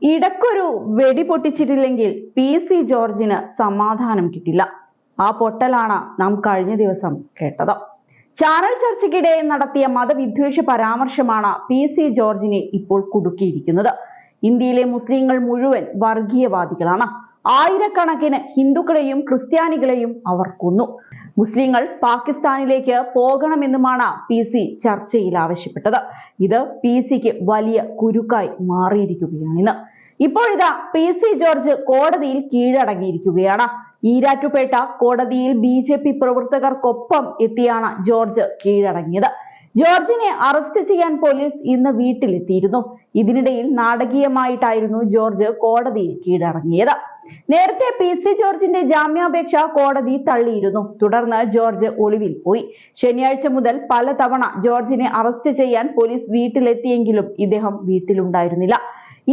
ഇടക്കൊരു വെടി പൊട്ടിച്ചിട്ടില്ലെങ്കിൽ പി.സി. ജോർജിന് സമാധാനം കിട്ടില്ല. ആ പൊട്ടലാണ് നാം കഴിഞ്ഞ ദിവസം കേട്ടത്. ചാനൽ ചർച്ചയ്ക്കിടെ നടത്തിയ മതവിദ്വേഷ പരാമർശമാണ് പി.സി. ജോർജിനെ ഇപ്പോൾ കുടുക്കിയിരിക്കുന്നത്. ഇന്ത്യയിലെ മുസ്ലിങ്ങൾ മുഴുവൻ വർഗീയവാദികളാണ്. ആയിരക്കണക്കിന് ഹിന്ദുക്കളെയും ക്രിസ്ത്യാനികളെയും അവർ കൊന്നു. മുസ്ലിങ്ങൾ പാകിസ്ഥാനിലേക്ക് പോകണമെന്നുമാണ് പി.സി. ചർച്ചയിൽ ആവശ്യപ്പെട്ടത്. ഇത് പി.സിക്ക് വലിയ കുരുക്കായി മാറിയിരിക്കുകയാണിന്ന്. ഇപ്പോഴിതാ പി.സി. ജോർജ് കോടതിയിൽ കീഴടങ്ങിയിരിക്കുകയാണ്. ഈരാറ്റുപേട്ട കോടതിയിൽ ബി.ജെ.പി. പ്രവർത്തകർക്കൊപ്പം എത്തിയാണ് ജോർജ് കീഴടങ്ങിയത്. ജോർജിനെ അറസ്റ്റ് ചെയ്യാൻ പോലീസ് ഇന്ന് വീട്ടിലെത്തിയിരുന്നു. ഇതിനിടയിൽ നാടകീയമായിട്ടായിരുന്നു ജോർജ് കോടതിയിൽ കീഴടങ്ങിയത്. നേരത്തെ പി.സി. ജോർജിന്റെ ജാമ്യാപേക്ഷ കോടതി തള്ളിയിരുന്നു. തുടർന്ന് ജോർജ് ഒളിവിൽ പോയി. ശനിയാഴ്ച മുതൽ പലതവണ ജോർജിനെ അറസ്റ്റ് ചെയ്യാൻ പോലീസ് വീട്ടിലെത്തിയെങ്കിലും ഇദ്ദേഹം വീട്ടിലുണ്ടായിരുന്നില്ല.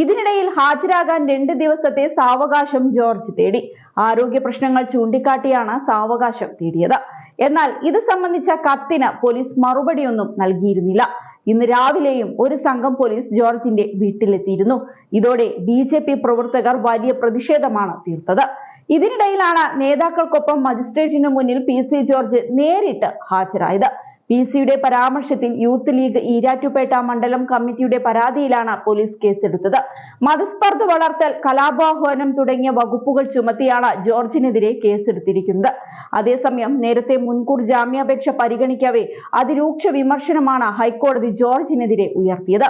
ഇതിനിടയിൽ ഹാജരാകാൻ 2 ദിവസത്തെ സാവകാശം ജോർജ് തേടി. ആരോഗ്യ പ്രശ്നങ്ങൾ ചൂണ്ടിക്കാട്ടിയാണ് സാവകാശം തേടിയത്. എന്നാൽ ഇത് സംബന്ധിച്ച കത്തിന് പോലീസ് മറുപടിയൊന്നും നൽകിയിരുന്നില്ല. ഇന്ന് രാവിലെയും ഒരു സംഘം പോലീസ് ജോർജിന്റെ വീട്ടിലെത്തിയിരുന്നു. ഇതോടെ ബി.ജെ.പി. പ്രവർത്തകർ വലിയ പ്രതിഷേധമാണ് തീർത്തത്. ഇതിനിടയിലാണ് നേതാക്കൾക്കൊപ്പം മജിസ്ട്രേറ്റിന് മുന്നിൽ പി.സി. ജോർജ് നേരിട്ട് ഹാജരായത്. പി.സിയുടെ പരാമർശത്തിൽ യൂത്ത് ലീഗ് ഈരാറ്റുപേട്ട മണ്ഡലം കമ്മിറ്റിയുടെ പരാതിയിലാണ് പോലീസ് കേസെടുത്തത്. മതസ്പർദ്ധ വളർത്തൽ, കലാപാഹ്വാനം തുടങ്ങിയ വകുപ്പുകൾ ചുമത്തിയാണ് ജോർജിനെതിരെ കേസെടുത്തിരിക്കുന്നത്. അതേസമയം നേരത്തെ മുൻകൂർ ജാമ്യാപേക്ഷ പരിഗണിക്കവേ അതിരൂക്ഷ വിമർശനമാണ് ഹൈക്കോടതി ജോർജിനെതിരെ ഉയർത്തിയത്.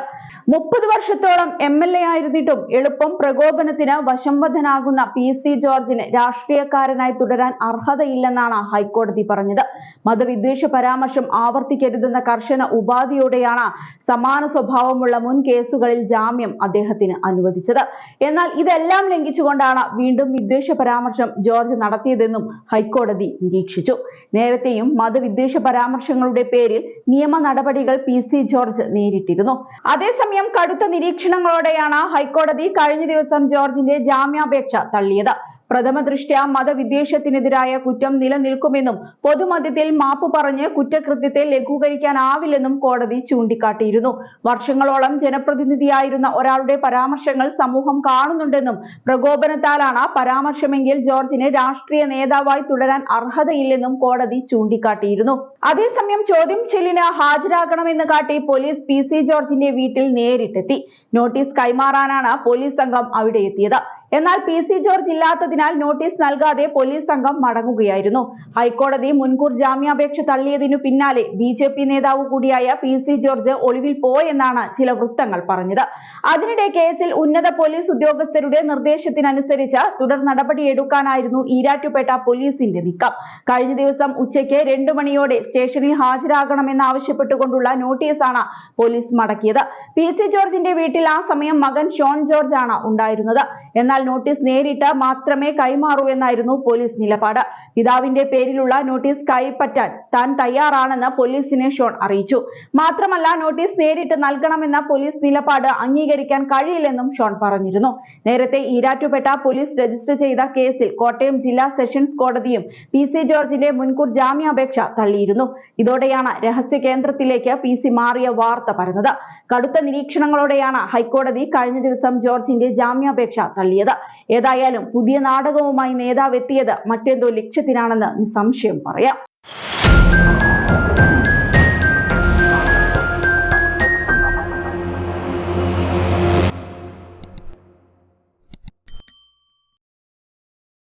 30 വർഷത്തോളം MLA ആയിരുന്നിട്ടും എളുപ്പം പ്രകോപനത്തിന് വശംവദനാകുന്ന പി.സി. ജോർജിന് രാഷ്ട്രീയക്കാരനായി തുടരാൻ അർഹതയില്ലെന്നാണ് ഹൈക്കോടതി പറഞ്ഞത്. മതവിദ്വേഷ പരാമർശം ആവർത്തിക്കരുതെന്ന കർശന ഉപാധിയോടെയാണ് സമാന സ്വഭാവമുള്ള മുൻ കേസുകളിൽ ജാമ്യം അദ്ദേഹത്തിന് അനുവദിച്ചത്. എന്നാൽ ഇതെല്ലാം ലംഘിച്ചുകൊണ്ടാണ് വീണ്ടും വിദ്വേഷ പരാമർശം ജോർജ് നടത്തിയതെന്നും ഹൈക്കോടതി നിരീക്ഷിച്ചു. നേരത്തെയും മതവിദ്വേഷ പരാമർശങ്ങളുടെ പേരിൽ നിയമ നടപടികൾ പി.സി. ജോർജ് നേരിട്ടിരുന്നു. അതേസമയം കടുത്ത നിരീക്ഷണങ്ങളോടെയാണ് ഹൈക്കോടതി കഴിഞ്ഞ ദിവസം ജോർജിന്റെ ജാമ്യാപേക്ഷ തള്ളിയത്. പ്രഥമ ദൃഷ്ട്യാ മതവിദ്വേഷത്തിനെതിരായ കുറ്റം നിലനിൽക്കുമെന്നും പൊതുമധ്യത്തിൽ മാപ്പ് പറഞ്ഞ് കുറ്റകൃത്യത്തെ ലഘൂകരിക്കാനാവില്ലെന്നും കോടതി ചൂണ്ടിക്കാട്ടിയിരുന്നു. വർഷങ്ങളോളം ജനപ്രതിനിധിയായിരുന്ന ഒരാളുടെ പരാമർശങ്ങൾ സമൂഹം കാണുന്നുണ്ടെന്നും പ്രകോപനത്താലാണ് പരാമർശമെങ്കിൽ ജോർജിന് രാഷ്ട്രീയ നേതാവായി തുടരാൻ അർഹതയില്ലെന്നും കോടതി ചൂണ്ടിക്കാട്ടിയിരുന്നു. അതേസമയം ചോദ്യം ചെയ്യലിന് ഹാജരാകണമെന്ന് കാട്ടി പോലീസ് പി.സി. ജോർജിന്റെ വീട്ടിൽ നേരിട്ടെത്തി. നോട്ടീസ് കൈമാറാനാണ് പോലീസ് സംഘം അവിടെ എത്തിയത്. എന്നാൽ പി.സി. ജോർജ് ഇല്ലാത്തതിനാൽ നോട്ടീസ് നൽകാതെ പോലീസ് സംഘം മടങ്ങുകയായിരുന്നു. ഹൈക്കോടതി മുൻകൂർ ജാമ്യാപേക്ഷ തള്ളിയതിനു പിന്നാലെ ബി.ജെ.പി. നേതാവ് കൂടിയായ പി.സി. ജോർജ് ഒളിവിൽ പോയെന്നാണ് ചില വൃത്തങ്ങൾ പറഞ്ഞത്. അതിനിടെ കേസിൽ ഉന്നത പോലീസ് ഉദ്യോഗസ്ഥരുടെ നിർദ്ദേശത്തിനനുസരിച്ച് തുടർ നടപടിയെടുക്കാനായിരുന്നു ഈരാറ്റുപേട്ട പോലീസിന്റെ നീക്കം. കഴിഞ്ഞ ദിവസം ഉച്ചയ്ക്ക് 2 മണിയോടെ സ്റ്റേഷനിൽ ഹാജരാകണമെന്നാവശ്യപ്പെട്ടുകൊണ്ടുള്ള നോട്ടീസാണ് പോലീസ് മടക്കിയത്. പി.സി. ജോർജിന്റെ വീട്ടിൽ ആ സമയം മകൻ ഷോൺ ജോർജ് ആണ് ഉണ്ടായിരുന്നത്. എന്നാൽ നോട്ടീസ് നേരിട്ട് മാത്രമേ കൈമാറൂ എന്നായിരുന്നു പോലീസ് നിലപാട്. പിതാവിന്റെ പേരിലുള്ള നോട്ടീസ് കൈപ്പറ്റാൻ താൻ തയ്യാറാണെന്ന് പോലീസിനെ ഷോൺ അറിയിച്ചു. മാത്രമല്ല നോട്ടീസ് നേരിട്ട് നൽകണമെന്ന പോലീസ് നിലപാട് അംഗീകരിക്കാൻ കഴിയില്ലെന്നും ഷോൺ പറഞ്ഞിരുന്നു. നേരത്തെ ഈരാറ്റുപേട്ട പോലീസ് രജിസ്റ്റർ ചെയ്ത കേസിൽ കോട്ടയം ജില്ലാ സെഷൻസ് കോടതിയും പി.സി. ജോർജിന്റെ മുൻകൂർ ജാമ്യാപേക്ഷ തള്ളിയിരുന്നു. ഇതോടെയാണ് രഹസ്യ കേന്ദ്രത്തിലേക്ക് പി.സി. മാറിയ വാർത്ത പരന്നത്. കടുത്ത നിരീക്ഷണങ്ങളോടെയാണ് ഹൈക്കോടതി കഴിഞ്ഞ ദിവസം ജോർജിന്റെ ജാമ്യാപേക്ഷ തള്ളിയത്. ഏതായാലും പുതിയ നാടകവുമായി നേതാവ് എത്തിയത് മറ്റെന്തോ ലക്ഷ്യത്തിനാണെന്ന് നിസ്സംശയം പറയാം.